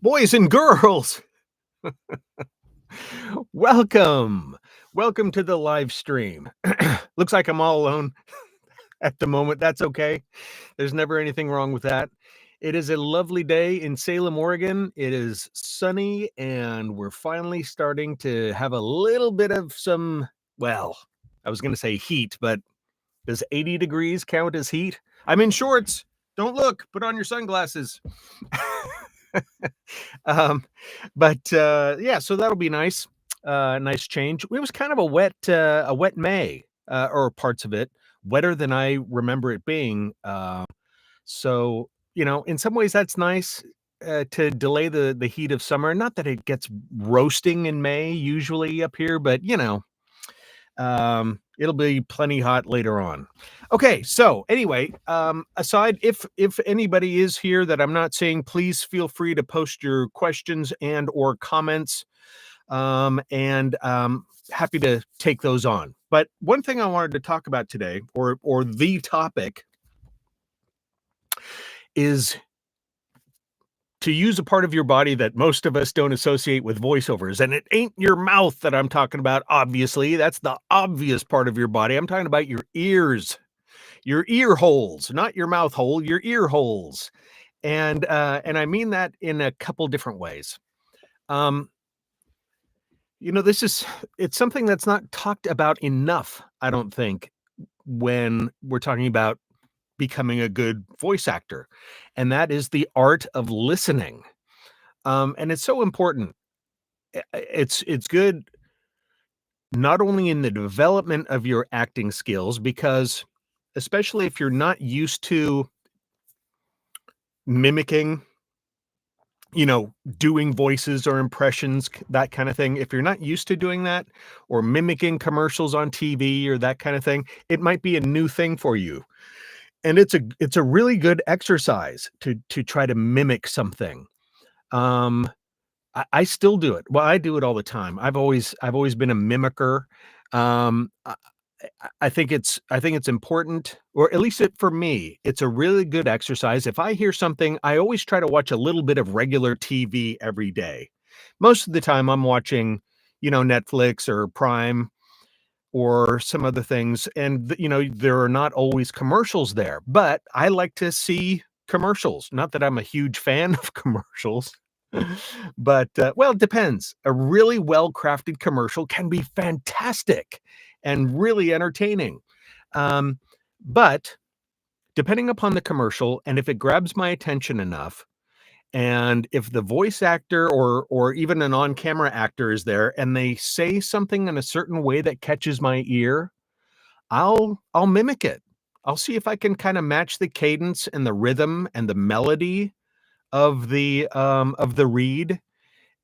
Boys and girls, welcome. Welcome to the live stream. Looks like I'm all alone at the moment. That's okay. There's never anything wrong with that. It is a lovely day in Salem, Oregon. It is sunny, and we're finally starting to have a little bit of well, I was going to say heat, but does 80 degrees count as heat? I'm in shorts. Don't look. Put on your sunglasses. um, yeah, so that'll be nice. Nice change. It was kind of a wet May, or parts of it wetter than I remember it being. So in some ways that's nice to delay the heat of summer. Not that it gets roasting in May usually up here, but it'll be plenty hot later on. Okay, so anyway, aside, if anybody is here that I'm not seeing, please feel free to post your questions and or comments, and happy to take those on. But one thing I wanted to talk about today, or the topic, is to use a part of your body that most of us don't associate with voiceovers. And it ain't your mouth that I'm talking about, obviously. That's the obvious part of your body. I'm talking about your ears, your ear holes, not your mouth hole, your ear holes. And I mean that in a couple different ways. It's something that's not talked about enough, I don't think, when we're talking about becoming a good voice actor. And that is the art of listening. And it's so important. It's good not only in the development of your acting skills, because especially if you're not used to mimicking, doing voices or impressions, that kind of thing. If you're not used to doing that or mimicking commercials on TV or that kind of thing, it might be a new thing for you. And it's a really good exercise to try to mimic something. I still do it. Well, I do it all the time. I've always been a mimicker. Um, I, I think it's important, or at least for me, it's a really good exercise. If I hear something, I always try to watch a little bit of regular TV every day. Most of the time, I'm watching, Netflix or Prime or some other things, and there are not always commercials there. But I like to see commercials. Not that I'm a huge fan of commercials. But, well, it depends. A really well-crafted commercial can be fantastic and really entertaining. Um, but depending upon the commercial, and if it grabs my attention enough, and if the voice actor or even an on-camera actor is there and they say something in a certain way that catches my ear, I'll mimic it. I'll see if I can kinda match the cadence and the rhythm and the melody of the read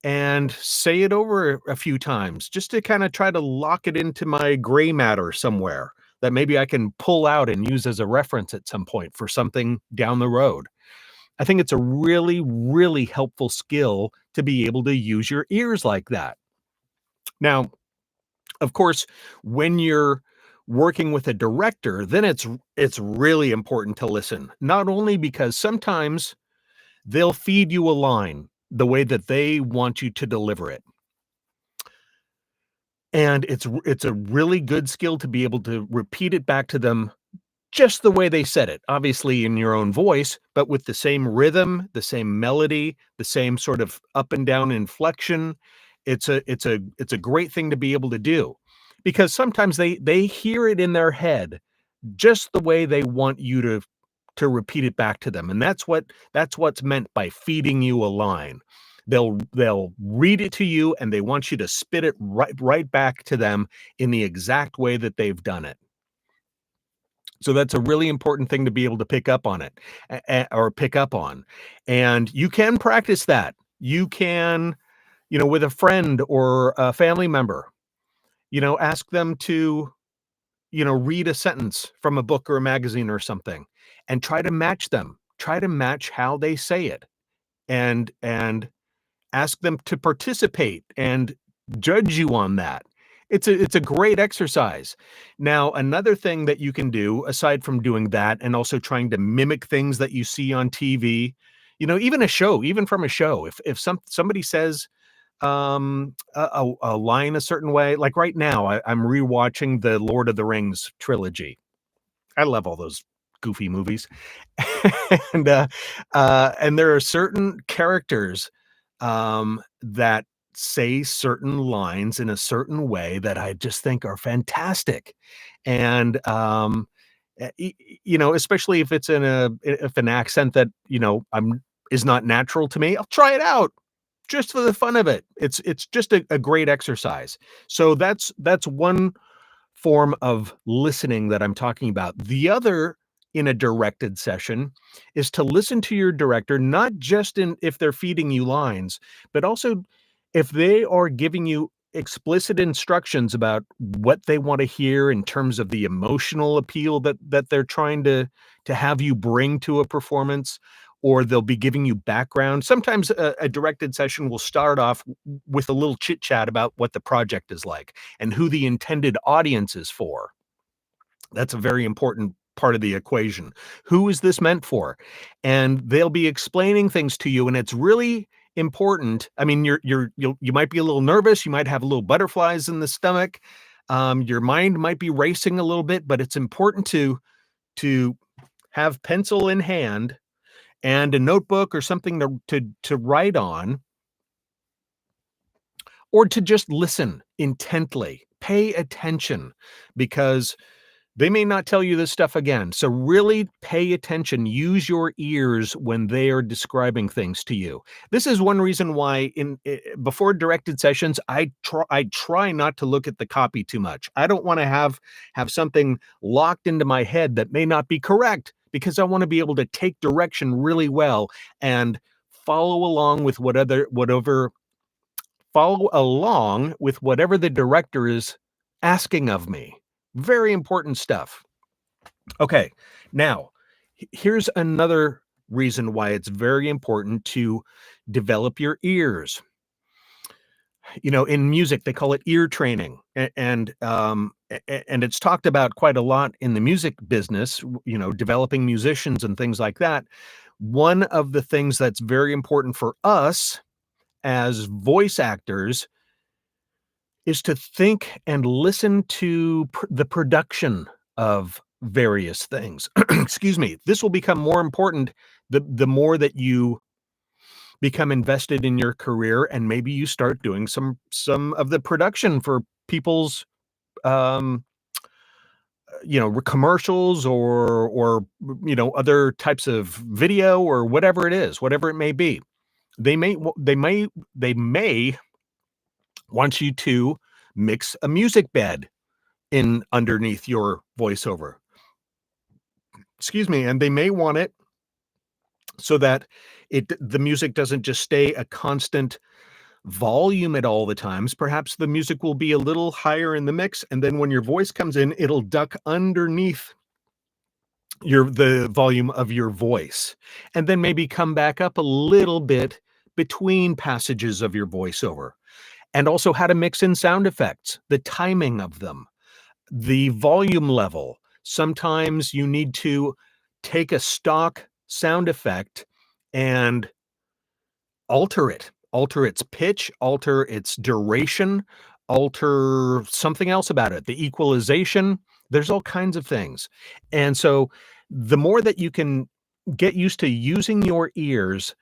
and say it over a few times just to kind of try to lock it into my gray matter somewhere that maybe I can pull out and use as a reference at some point for something down the road. I think it's a really, really helpful skill to be able to use your ears like that. Now, of course, when you're working with a director, then it's really important to listen. Not only because sometimes they'll feed you a line the way that they want you to deliver it. And it's a really good skill to be able to repeat it back to them just the way they said it, obviously in your own voice, but with the same rhythm, the same melody, the same sort of up and down inflection. It's a great thing to be able to do, because sometimes they hear it in their head just the way they want you to repeat it back to them, and that's what's meant by feeding you a line. They'll read it to you, and they want you to spit it right back to them in the exact way that they've done it. So that's a really important thing to be able to pick up on it, or pick up on, and you can practice that. You can, with a friend or a family member, ask them to read a sentence from a book or a magazine or something and try to match them. Try to match how they say it, and ask them to participate and judge you on that. It's a great exercise. Now, another thing that you can do aside from doing that and also trying to mimic things that you see on TV, Even a show, even from a show, if somebody says, a line a certain way, like right now, I'm rewatching the Lord of the Rings trilogy. I love all those goofy movies. And, and there are certain characters, that say certain lines in a certain way that I just think are fantastic. And, especially if it's in if an accent that, I'm is not natural to me, I'll try it out just for the fun of it. It's just a great exercise. So that's one form of listening that I'm talking about. The other in a directed session is to listen to your director, not just in if they're feeding you lines, but also if they are giving you explicit instructions about what they want to hear in terms of the emotional appeal that they're trying to have you bring to a performance, or they'll be giving you background. Sometimes a directed session will start off with a little chit chat about what the project is like and who the intended audience is for. That's a very important part of the equation. Who is this meant for? And they'll be explaining things to you, and it's really important. I mean, you might be a little nervous, you might have a little butterflies in the stomach, your mind might be racing a little bit, but it's important to have pencil in hand and a notebook or something to write on, or to just listen intently. Pay attention, because they may not tell you this stuff again. So really pay attention. Use your ears when they are describing things to you. This is one reason why before directed sessions, I try not to look at the copy too much. I don't want to have something locked into my head that may not be correct, because I want to be able to take direction really well and follow along with whatever follow along with whatever the director is asking of me. Very important stuff. Okay, now here's another reason why it's very important to develop your ears. In music, they call it ear training, and it's talked about quite a lot in the music business. Developing musicians and things like that. One of the things that's very important for us as voice actors is to think and listen to the production of various things. Excuse me. This will become more important the more that you become invested in your career, and maybe you start doing some of the production for people's um commercials, or other types of video, or whatever it is, whatever it may be. They may want you to mix a music bed in underneath your voiceover. Excuse me, and they may want it so that the music doesn't just stay a constant volume at all the times. Perhaps the music will be a little higher in the mix, and then when your voice comes in, it'll duck underneath the volume of your voice, and then maybe come back up a little bit between passages of your voiceover. And also how to mix in sound effects, the timing of them, the volume level. Sometimes you need to take a stock sound effect and alter its pitch, alter its duration, alter something else about it, the equalization. There's all kinds of things. And so the more that you can get used to using your ears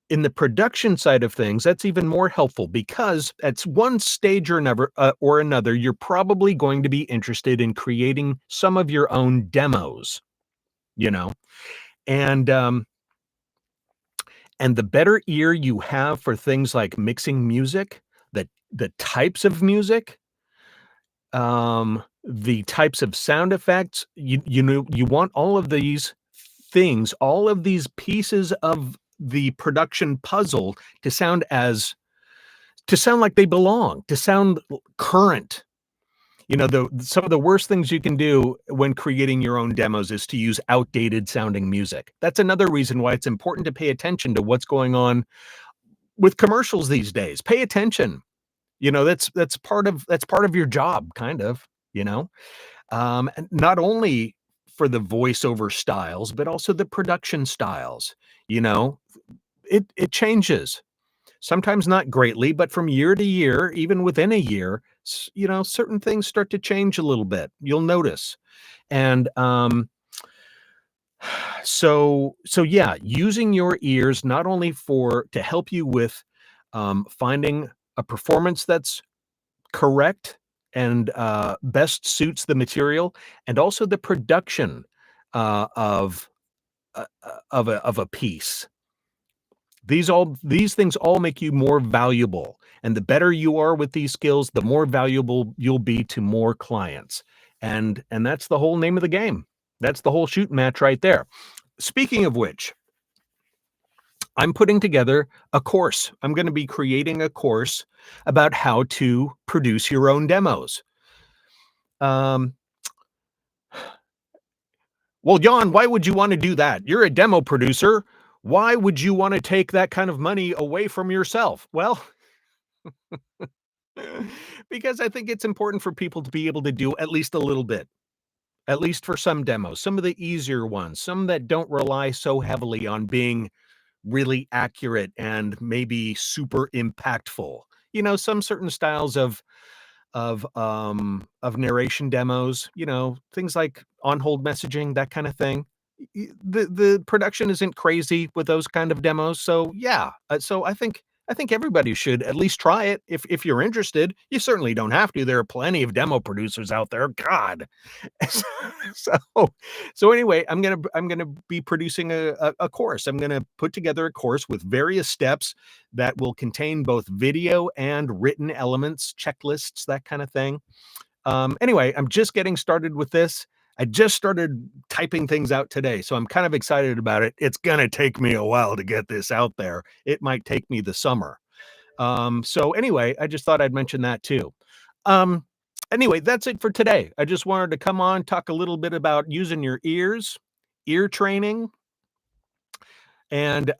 in the production side of things, that's even more helpful, because at one stage or another, you're probably going to be interested in creating some of your own demos, you know, and the better ear you have for things like mixing music, the types of music, the types of sound effects, you want all of these things, all of these pieces of the production puzzle to sound like they belong, to sound current. Some of the worst things you can do when creating your own demos is to use outdated sounding music. That's another reason why it's important to pay attention to what's going on with commercials these days. Pay attention. That's part of your job, kind of, and not only for the voiceover styles, but also the production styles. you know? It changes. Sometimes not greatly, but from year to year, even within a year, certain things start to change a little bit. You'll notice. And, so yeah, using your ears not only for to help you with, finding a performance that's correct and, best suits the material, and also the production, of a piece. These things all make you more valuable, and the better you are with these skills, the more valuable you'll be to more clients, and that's the whole name of the game. That's the whole shooting match right there. Speaking of which, I'm putting together a course. I'm gonna be creating a course about how to produce your own demos. Um, well, John, why would you wanna do that? You're a demo producer. Why would you wanna take that kind of money away from yourself? Well, because I think it's important for people to be able to do at least a little bit, at least for some demos, some of the easier ones, some that don't rely so heavily on being really accurate and maybe super impactful. Some certain styles of narration demos, things like on hold messaging, that kind of thing. The production isn't crazy with those kind of demos, so yeah. So I think everybody should at least try it if you're interested. You certainly don't have to. There are plenty of demo producers out there. God. So so anyway, I'm gonna be producing a course. I'm gonna put together a course with various steps that will contain both video and written elements, checklists, that kind of thing. Anyway, I'm just getting started with this. I just started typing things out today, so I'm kind of excited about it. It's gonna take me a while to get this out there. It might take me the summer. So anyway, I just thought I'd mention that too. Um, anyway, that's it for today. I just wanted to come on, talk a little bit about using your ears, ear training, and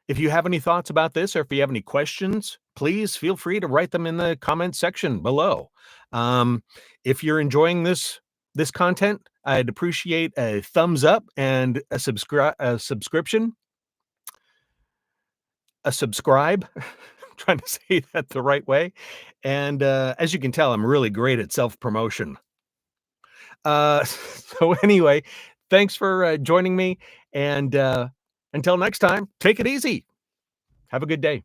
if you have any thoughts about this or if you have any questions, please feel free to write them in the comment section below. Um, if you're enjoying this content, I'd appreciate a thumbs up and a subscribe. Trying to say that the right way. And as you can tell, I'm really great at self-promotion. So anyway, thanks for joining me. And until next time, take it easy. Have a good day.